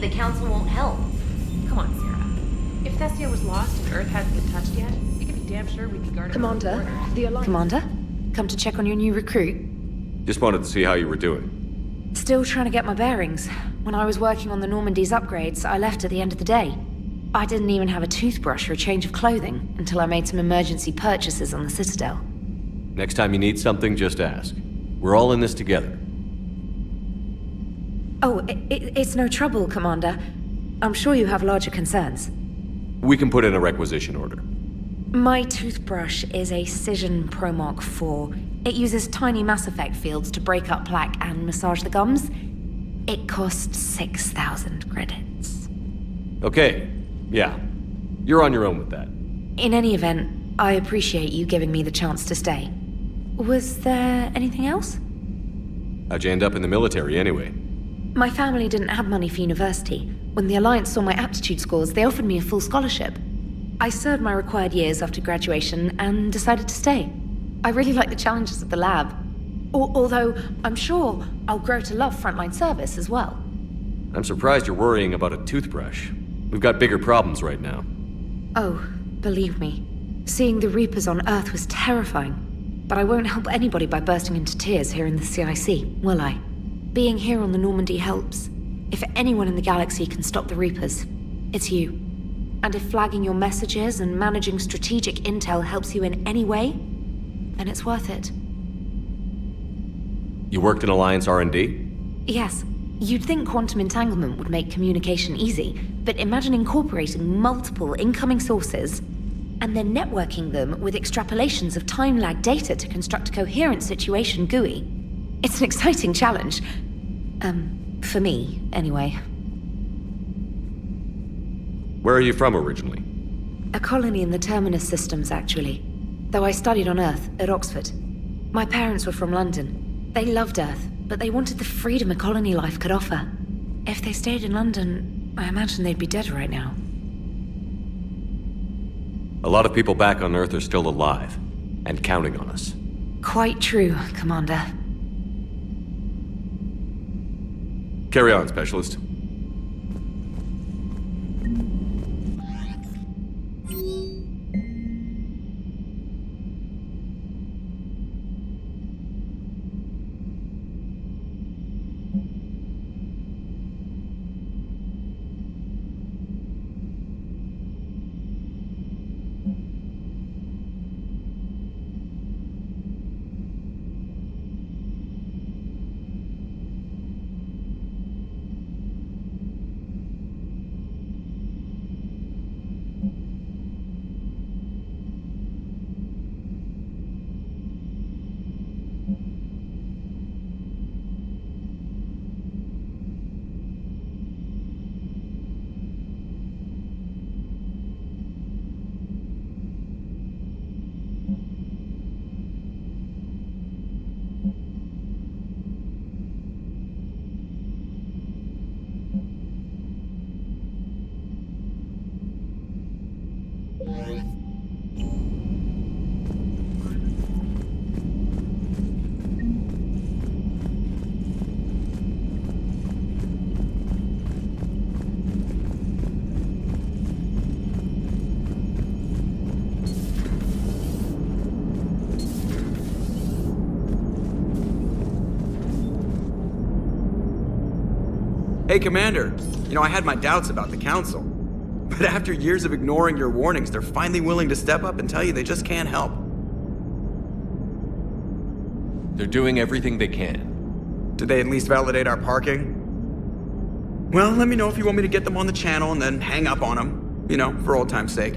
The council won't help. Come on, Sarah. If Thessia was lost and Earth hadn't been touched yet, you can be damn sure we'd be guarding Commander, the Alliance... Commander? Come to check on your new recruit? Just wanted to see how you were doing. Still trying to get my bearings. When I was working on the Normandy's upgrades, I left at the end of the day. I didn't even have a toothbrush or a change of clothing until I made some emergency purchases on the Citadel. Next time you need something, just ask. We're all in this together. Oh, it's no trouble, Commander. I'm sure you have larger concerns. We can put in a requisition order. My toothbrush is a Cision Pro Mark IV. It uses tiny Mass Effect fields to break up plaque and massage the gums. It costs 6,000 credits. Okay, yeah. You're on your own with that. In any event, I appreciate you giving me the chance to stay. Was there anything else? How'd you end up in the military anyway? My family didn't have money for university. When the Alliance saw my aptitude scores, they offered me a full scholarship. I served my required years after graduation and decided to stay. I really like the challenges of the lab. Although, I'm sure I'll grow to love frontline service as well. I'm surprised you're worrying about a toothbrush. We've got bigger problems right now. Oh, believe me. Seeing the Reapers on Earth was terrifying. But I won't help anybody by bursting into tears here in the CIC, will I? Being here on the Normandy helps. If anyone in the galaxy can stop the Reapers, it's you. And if flagging your messages and managing strategic intel helps you in any way, then it's worth it. You worked in Alliance R&D? Yes. You'd think quantum entanglement would make communication easy, but imagine incorporating multiple incoming sources and then networking them with extrapolations of time-lag data to construct a coherent situation GUI. It's an exciting challenge. For me, anyway. Where are you from originally? A colony in the Terminus systems, actually. Though I studied on Earth, at Oxford. My parents were from London. They loved Earth, but they wanted the freedom a colony life could offer. If they stayed in London, I imagine they'd be dead right now. A lot of people back on Earth are still alive, and counting on us. Quite true, Commander. Carry on, Specialist. Hey, Commander. You know, I had my doubts about the Council. But after years of ignoring your warnings, they're finally willing to step up and tell you they just can't help. They're doing everything they can. Did they at least validate our parking? Well, let me know if you want me to get them on the channel and then hang up on them. You know, for old time's sake.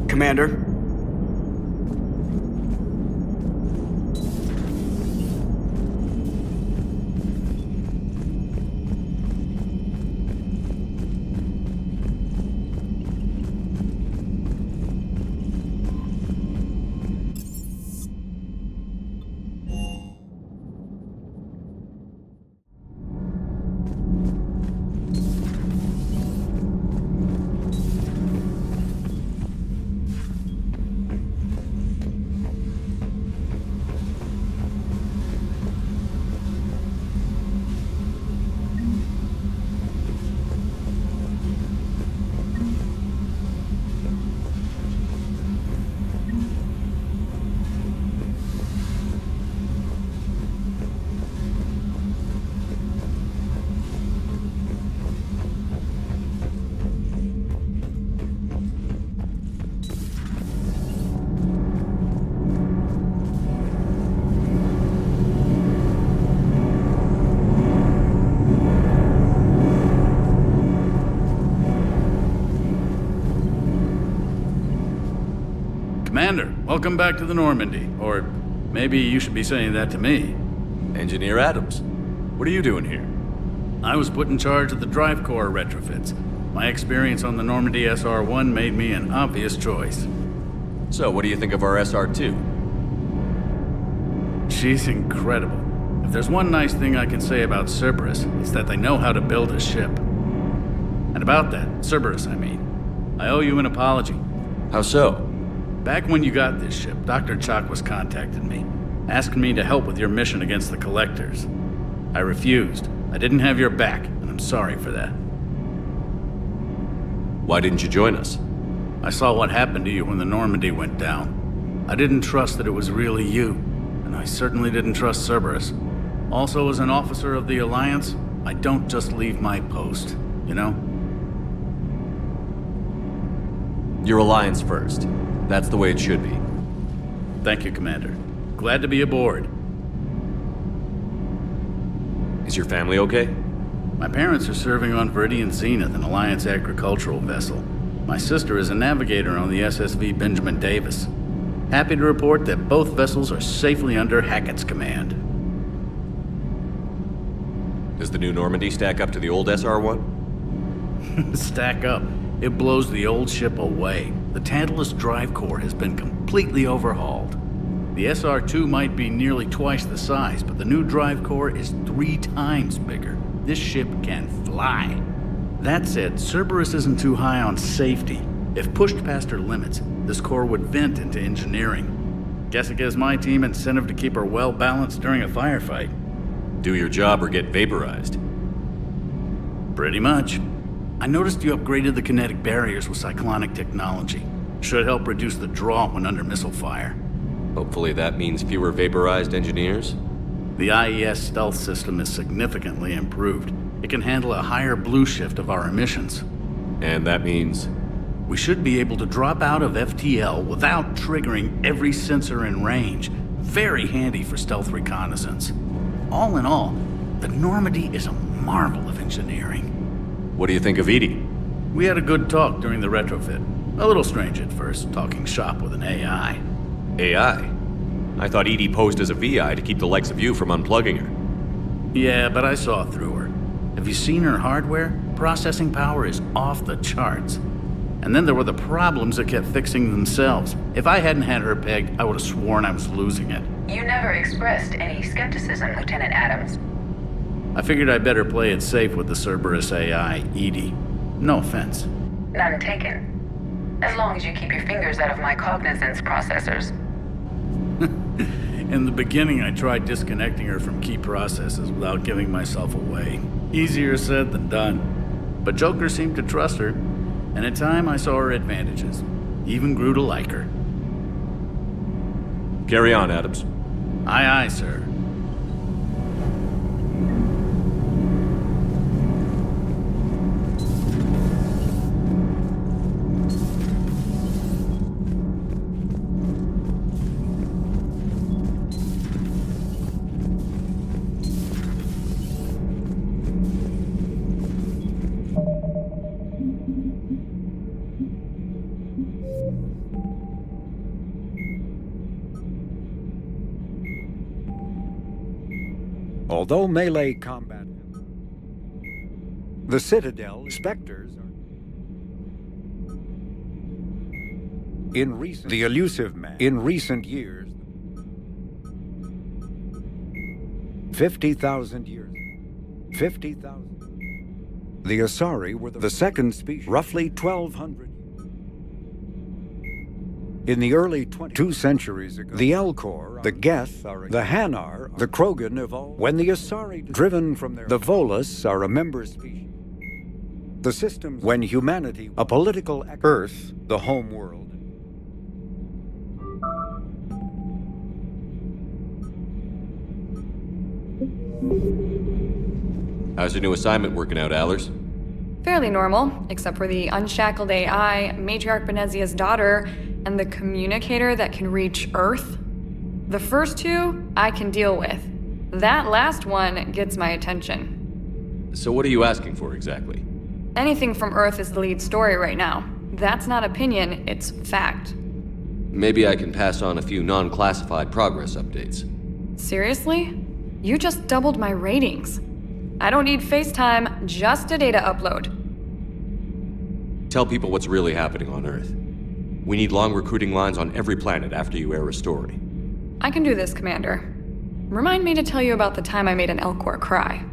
Commander? Commander, welcome back to the Normandy. Or maybe you should be saying that to me. Engineer Adams, what are you doing here? I was put in charge of the drive core retrofits. My experience on the Normandy SR-1 made me an obvious choice. So, what do you think of our SR-2? She's incredible. If there's one nice thing I can say about Cerberus, it's that they know how to build a ship. And about that, Cerberus, I mean, I owe you an apology. How so? Back when you got this ship, Dr. Chalk was contacting me, asking me to help with your mission against the Collectors. I refused. I didn't have your back, and I'm sorry for that. Why didn't you join us? I saw what happened to you when the Normandy went down. I didn't trust that it was really you, and I certainly didn't trust Cerberus. Also, as an officer of the Alliance, I don't just leave my post, you know? Your Alliance first. That's the way it should be. Thank you, Commander. Glad to be aboard. Is your family okay? My parents are serving on Viridian Zenith, an Alliance agricultural vessel. My sister is a navigator on the SSV Benjamin Davis. Happy to report that both vessels are safely under Hackett's command. Does the new Normandy stack up to the old SR-1? Stack up. It blows the old ship away. The Tantalus drive core has been completely overhauled. The SR-2 might be nearly twice the size, but the new drive core is 3 times bigger. This ship can fly. That said, Cerberus isn't too high on safety. If pushed past her limits, this core would vent into engineering. Guess it gives my team incentive to keep her well balanced during a firefight. Do your job or get vaporized. Pretty much. I noticed you upgraded the kinetic barriers with cyclonic technology. Should help reduce the draw when under missile fire. Hopefully that means fewer vaporized engineers. The IES stealth system is significantly improved. It can handle a higher blue shift of our emissions. And that means... We should be able to drop out of FTL without triggering every sensor in range. Very handy for stealth reconnaissance. All in all, the Normandy is a marvel of engineering. What do you think of Edie? We had a good talk during the retrofit. A little strange at first, talking shop with an AI. AI? I thought Edie posed as a VI to keep the likes of you from unplugging her. Yeah, but I saw through her. Have you seen her hardware? Processing power is off the charts. And then there were the problems that kept fixing themselves. If I hadn't had her pegged, I would have sworn I was losing it. You never expressed any skepticism, Lieutenant Adams. I figured I'd better play it safe with the Cerberus AI, Edie. No offense. None taken. As long as you keep your fingers out of my cognizance processors. In the beginning, I tried disconnecting her from key processes without giving myself away. Easier said than done. But Joker seemed to trust her, and in time I saw her advantages. Even grew to like her. Carry on, Adams. Aye, aye, sir. Although melee combat, the Citadel specters are the elusive man. In recent years, 50,000 years, 50,000. The Asari were the second species, roughly 1,200. In the early 2 centuries ago, the Elcor, the Geth, the Hanar, the Krogan evolved. When the Asari, driven from the Volus, are a member species. The systems, when humanity, a political Earth, the home world. How's your new assignment working out, Allers? Fairly normal, except for the unshackled AI, Matriarch Benezia's daughter, and the communicator that can reach Earth. The first two, I can deal with. That last one gets my attention. So what are you asking for exactly? Anything from Earth is the lead story right now. That's not opinion, it's fact. Maybe I can pass on a few non-classified progress updates. Seriously? You just doubled my ratings. I don't need FaceTime, just a data upload. Tell people what's really happening on Earth. We need long recruiting lines on every planet after you air a story. I can do this, Commander. Remind me to tell you about the time I made an Elcor cry.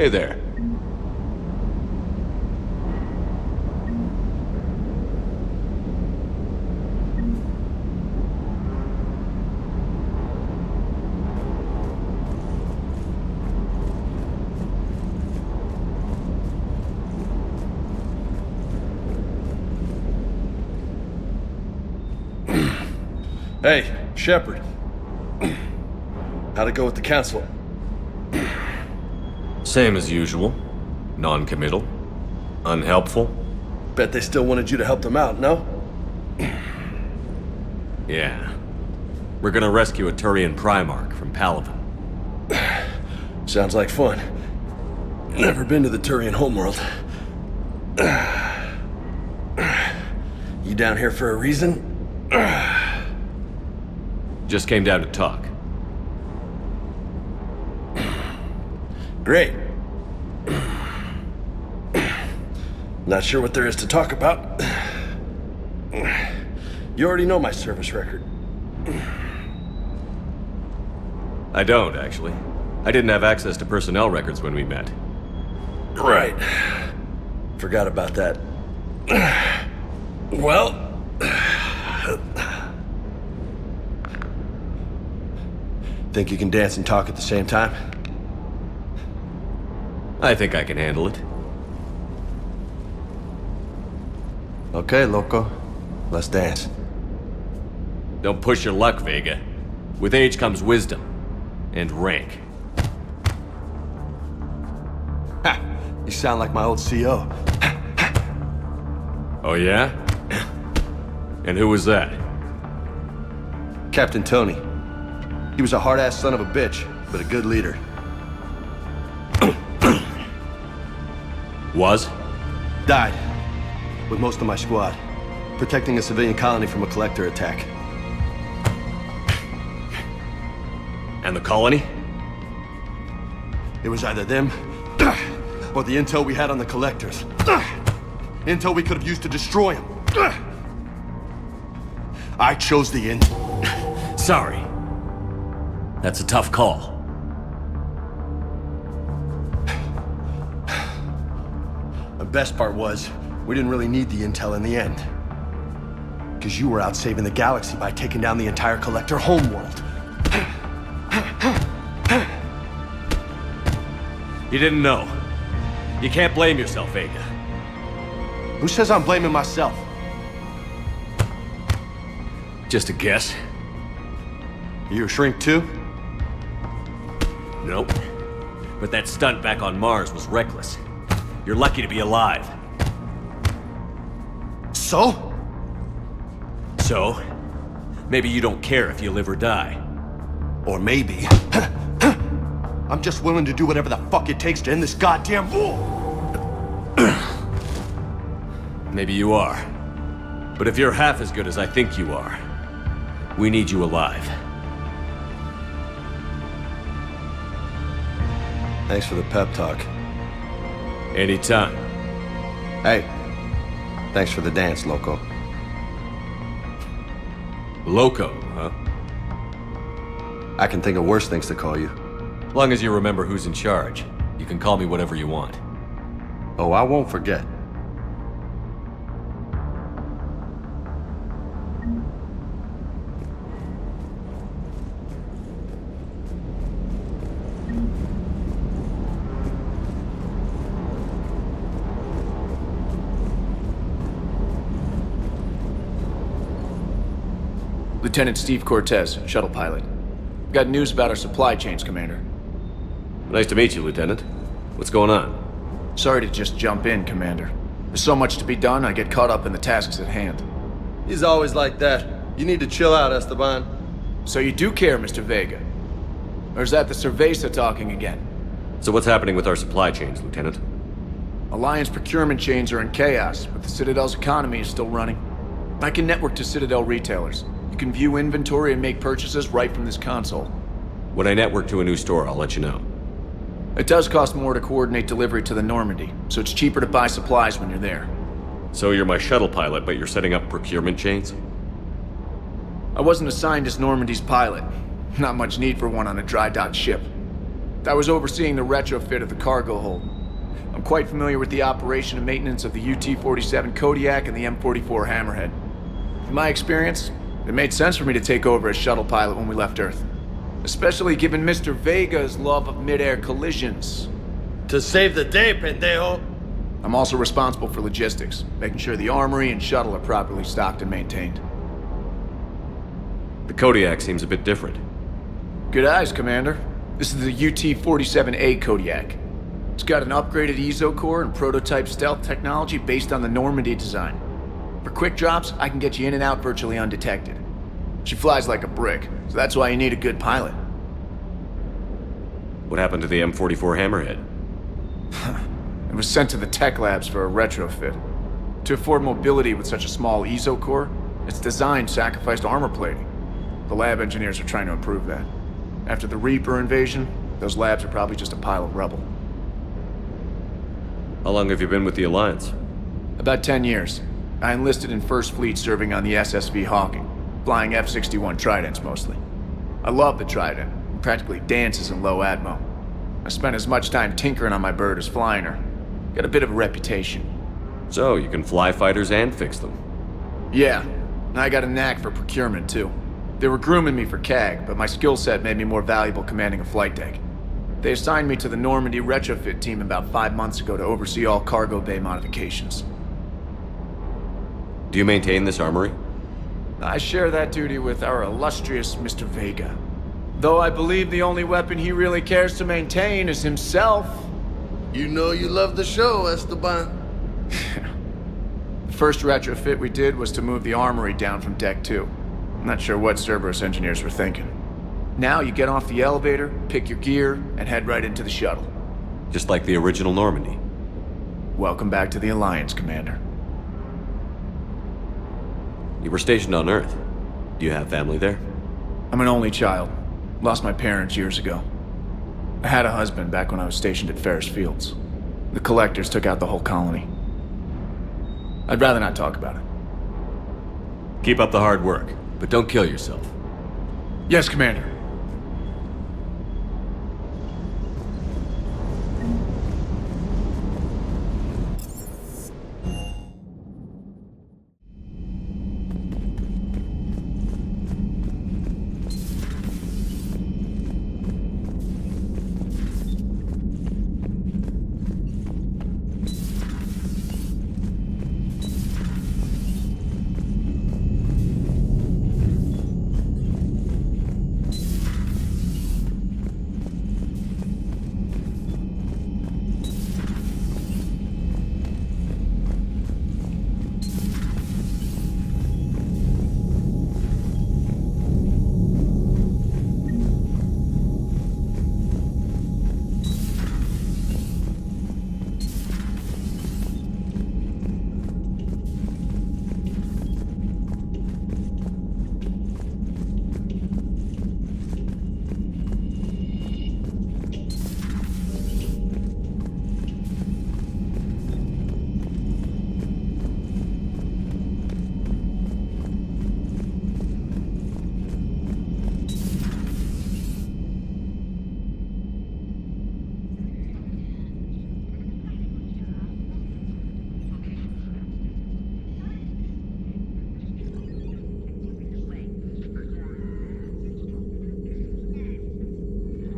Hey there. Hey, Shepard. How'd it go with the council? Same as usual. Non-committal. Unhelpful. Bet they still wanted you to help them out, no? Yeah. We're gonna rescue a Turian Primarch from Palaven. Sounds like fun. Never been to the Turian homeworld. You down here for a reason? Just came down to talk. Great. Not sure what there is to talk about. You already know my service record. I don't, actually. I didn't have access to personnel records when we met. Right. Forgot about that. Well... Think you can dance and talk at the same time? I think I can handle it. Okay, loco. Let's dance. Don't push your luck, Vega. With age comes wisdom. And rank. Ha! You sound like my old CO. Oh yeah? And who was that? Captain Tony. He was a hard-ass son of a bitch, but a good leader. Was? Died. With most of my squad. Protecting a civilian colony from a collector attack. And the colony? It was either them, or the intel we had on the collectors. Intel we could have used to destroy them. I chose the intel. Sorry. That's a tough call. The best part was, we didn't really need the intel in the end. Because you were out saving the galaxy by taking down the entire collector homeworld. You didn't know. You can't blame yourself, Vega. Who says I'm blaming myself? Just a guess. You a shrink too? Nope. But that stunt back on Mars was reckless. You're lucky to be alive. So? So, maybe you don't care if you live or die. Or maybe... I'm just willing to do whatever the fuck it takes to end this goddamn war! Maybe you are. But if you're half as good as I think you are, we need you alive. Thanks for the pep talk. Anytime. Hey, thanks for the dance, loco. Loco, huh? I can think of worse things to call you. As long as you remember who's in charge, you can call me whatever you want. Oh, I won't forget. Lieutenant Steve Cortez, shuttle pilot. Got news about our supply chains, Commander. Nice to meet you, Lieutenant. What's going on? Sorry to just jump in, Commander. There's so much to be done, I get caught up in the tasks at hand. He's always like that. You need to chill out, Esteban. So you do care, Mr. Vega? Or is that the Cerveza talking again? So what's happening with our supply chains, Lieutenant? Alliance procurement chains are in chaos, but the Citadel's economy is still running. I can network to Citadel retailers. You can view inventory and make purchases right from this console. When I network to a new store, I'll let you know. It does cost more to coordinate delivery to the Normandy, so it's cheaper to buy supplies when you're there. So you're my shuttle pilot, but you're setting up procurement chains? I wasn't assigned as Normandy's pilot. Not much need for one on a dry dock ship. I was overseeing the retrofit of the cargo hold. I'm quite familiar with the operation and maintenance of the UT-47 Kodiak and the M44 Hammerhead. In my experience, it made sense for me to take over as shuttle pilot when we left Earth. Especially given Mr. Vega's love of mid-air collisions. To save the day, pendejo. I'm also responsible for logistics, making sure the armory and shuttle are properly stocked and maintained. The Kodiak seems a bit different. Good eyes, Commander. This is the UT-47A Kodiak. It's got an upgraded EZO core and prototype stealth technology based on the Normandy design. For quick drops, I can get you in and out virtually undetected. She flies like a brick, so that's why you need a good pilot. What happened to the M44 Hammerhead? It was sent to the tech labs for a retrofit. To afford mobility with such a small EZO core, its design sacrificed armor plating. The lab engineers are trying to improve that. After the Reaper invasion, those labs are probably just a pile of rubble. How long have you been with the Alliance? About 10 years. I enlisted in First Fleet serving on the SSV Hawking, flying F-61 Tridents mostly. I love the Trident. It practically dances in low atmo. I spent as much time tinkering on my bird as flying her. Got a bit of a reputation. So, you can fly fighters and fix them? Yeah, and I got a knack for procurement too. They were grooming me for CAG, but my skill set made me more valuable commanding a flight deck. They assigned me to the Normandy retrofit team about 5 months ago to oversee all cargo bay modifications. Do you maintain this armory? I share that duty with our illustrious Mr. Vega. Though I believe the only weapon he really cares to maintain is himself. You know you love the show, Esteban. The first retrofit we did was to move the armory down from Deck 2. I'm not sure what Cerberus engineers were thinking. Now you get off the elevator, pick your gear, and head right into the shuttle. Just like the original Normandy. Welcome back to the Alliance, Commander. You were stationed on Earth. Do you have family there? I'm an only child. Lost my parents years ago. I had a husband back when I was stationed at Ferris Fields. The Collectors took out the whole colony. I'd rather not talk about it. Keep up the hard work, but don't kill yourself. Yes, Commander.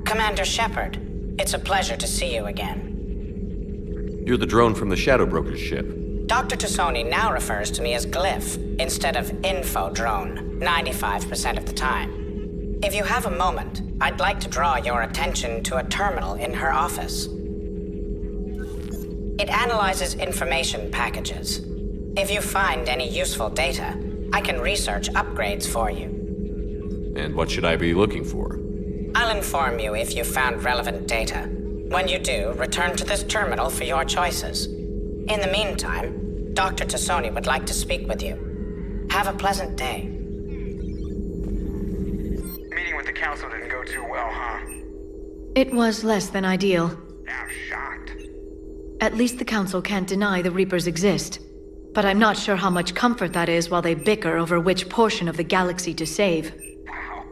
Commander Shepard, it's a pleasure to see you again. You're the drone from the Shadow Broker's ship. Dr. Tassoni now refers to me as Glyph instead of Info Drone, 95% of the time. If you have a moment, I'd like to draw your attention to a terminal in her office. It analyzes information packages. If you find any useful data, I can research upgrades for you. And what should I be looking for? I'll inform you if you found relevant data. When you do, return to this terminal for your choices. In the meantime, Dr. Tassoni would like to speak with you. Have a pleasant day. Meeting with the council didn't go too well, huh? It was less than ideal. I'm shocked. At least the council can't deny the Reapers exist. But I'm not sure how much comfort that is while they bicker over which portion of the galaxy to save. Wow.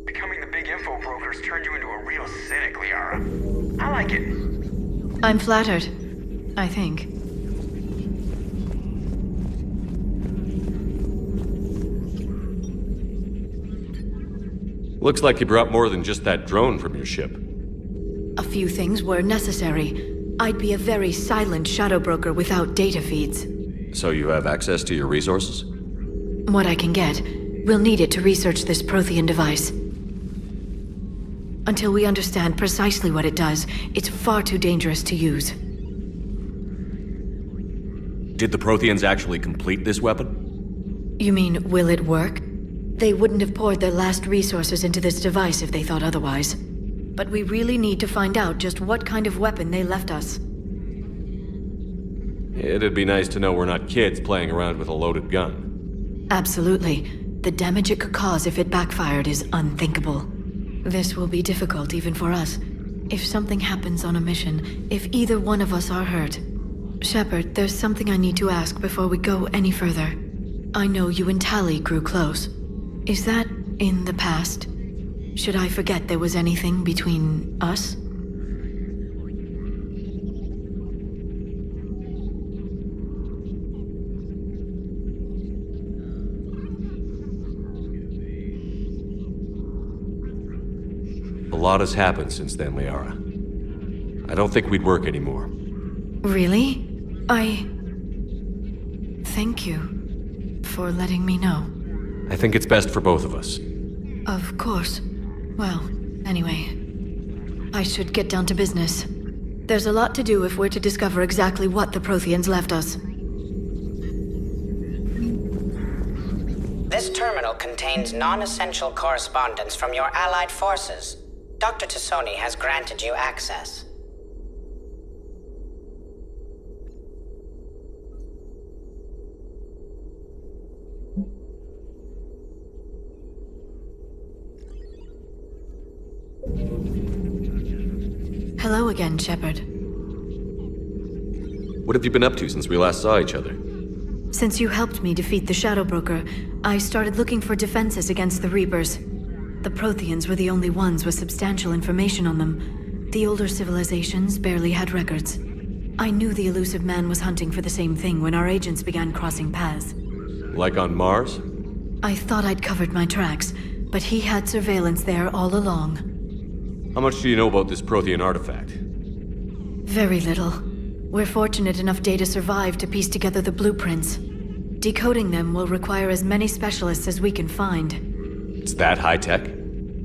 Becoming the big info brokers turned you into a real cynic, Liara. like it. I'm flattered. I think. Looks like you brought more than just that drone from your ship. A few things were necessary. I'd be a very silent shadow broker without data feeds. So you have access to your resources? What I can get. We'll need it to research this Prothean device. Until we understand precisely what it does, it's far too dangerous to use. Did the Protheans actually complete this weapon? You mean, will it work? They wouldn't have poured their last resources into this device if they thought otherwise. But we really need to find out just what kind of weapon they left us. It'd be nice to know we're not kids playing around with a loaded gun. Absolutely. The damage it could cause if it backfired is unthinkable. This will be difficult even for us. If something happens on a mission, if either one of us are hurt. Shepard, there's something I need to ask before we go any further. I know you and Tally grew close. Is that in the past? Should I forget there was anything between us? A lot has happened since then, Liara. I don't think we'd work anymore. Really? Thank you for letting me know. I think it's best for both of us. Of course. Well, anyway. I should get down to business. There's a lot to do if we're to discover exactly what the Protheans left us. This terminal contains non-essential correspondence from your allied forces. Dr. Tassoni has granted you access. Hello again, Shepard. What have you been up to since we last saw each other? Since you helped me defeat the Shadow Broker, I started looking for defenses against the Reapers. The Protheans were the only ones with substantial information on them. The older civilizations barely had records. I knew the elusive man was hunting for the same thing when our agents began crossing paths. Like on Mars? I thought I'd covered my tracks, but he had surveillance there all along. How much do you know about this Prothean artifact? Very little. We're fortunate enough Data survived to piece together the blueprints. Decoding them will require as many specialists as we can find. It's that high-tech?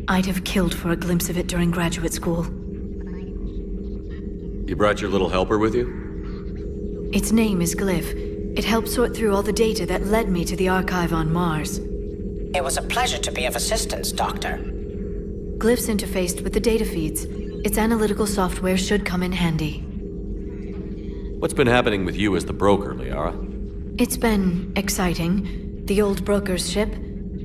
I'd have killed for a glimpse of it during graduate school. You brought your little helper with you? Its name is Glyph. It helped sort through all the data that led me to the archive on Mars. It was a pleasure to be of assistance, Doctor. Glyph's interfaced with the data feeds. Its analytical software should come in handy. What's been happening with you as the broker, Liara? It's been exciting. The old broker's ship?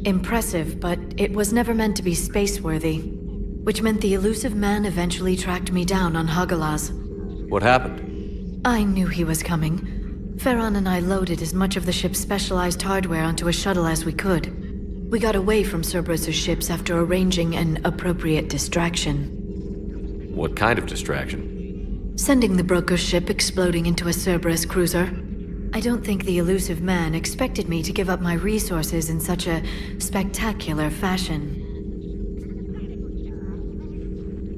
Impressive, but it was never meant to be space-worthy. Which meant the elusive man eventually tracked me down on Hagalaz. What happened? I knew he was coming. Farron and I loaded as much of the ship's specialized hardware onto a shuttle as we could. We got away from Cerberus' ships after arranging an appropriate distraction. What kind of distraction? Sending the broker's ship exploding into a Cerberus cruiser. I don't think the elusive man expected me to give up my resources in such a spectacular fashion.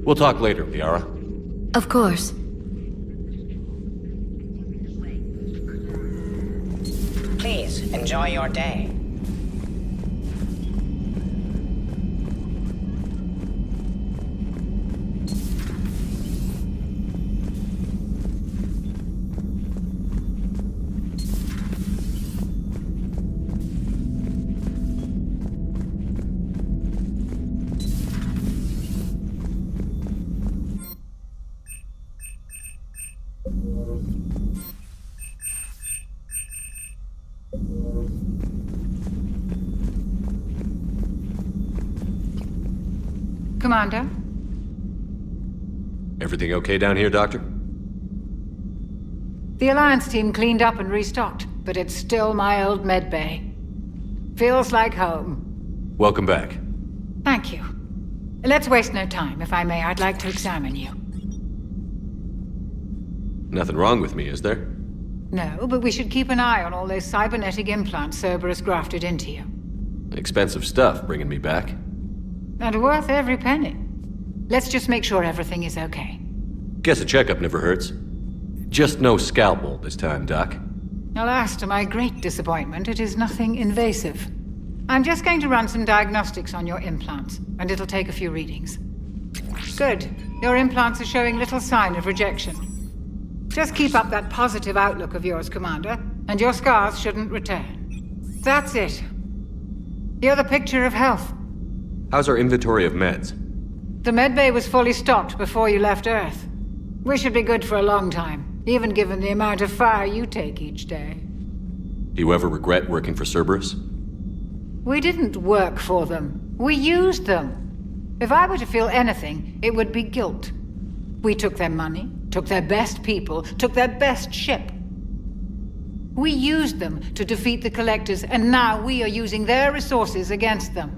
We'll talk later, Liara. Of course. Please, enjoy your day. Commander? Everything okay down here, Doctor? The Alliance team cleaned up and restocked, but it's still my old med bay. Feels like home. Welcome back. Thank you. Let's waste no time. If I may, I'd like to examine you. Nothing wrong with me, is there? No, but we should keep an eye on all those cybernetic implants Cerberus grafted into you. Expensive stuff bringing me back. And worth every penny. Let's just make sure everything is okay. Guess a checkup never hurts. Just no scalpel this time, Doc. Alas, to my great disappointment, it is nothing invasive. I'm just going to run some diagnostics on your implants, and it'll take a few readings. Good. Your implants are showing little sign of rejection. Just keep up that positive outlook of yours, Commander, and your scars shouldn't return. That's it. You're the picture of health. How's our inventory of meds? The medbay was fully stocked before you left Earth. We should be good for a long time, even given the amount of fire you take each day. Do you ever regret working for Cerberus? We didn't work for them. We used them. If I were to feel anything, it would be guilt. We took their money, took their best people, took their best ship. We used them to defeat the Collectors, and now we are using their resources against them.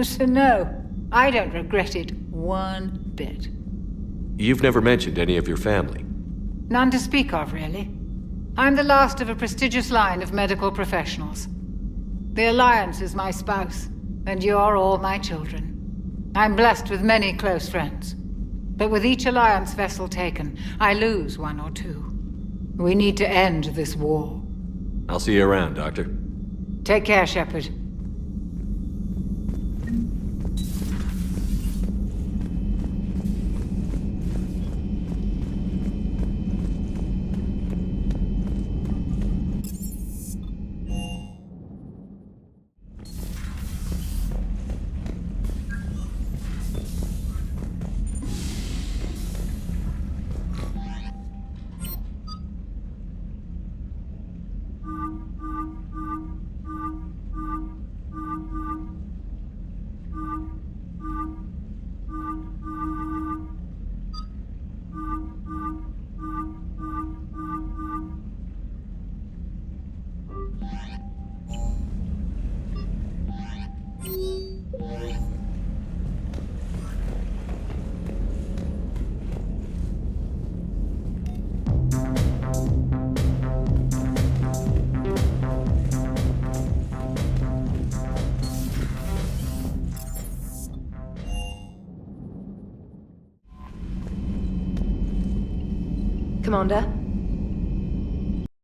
So no, I don't regret it one bit. You've never mentioned any of your family. None to speak of, really. I'm the last of a prestigious line of medical professionals. The Alliance is my spouse, and you're all my children. I'm blessed with many close friends. But with each Alliance vessel taken, I lose one or two. We need to end this war. I'll see you around, Doctor. Take care, Shepard. Commander?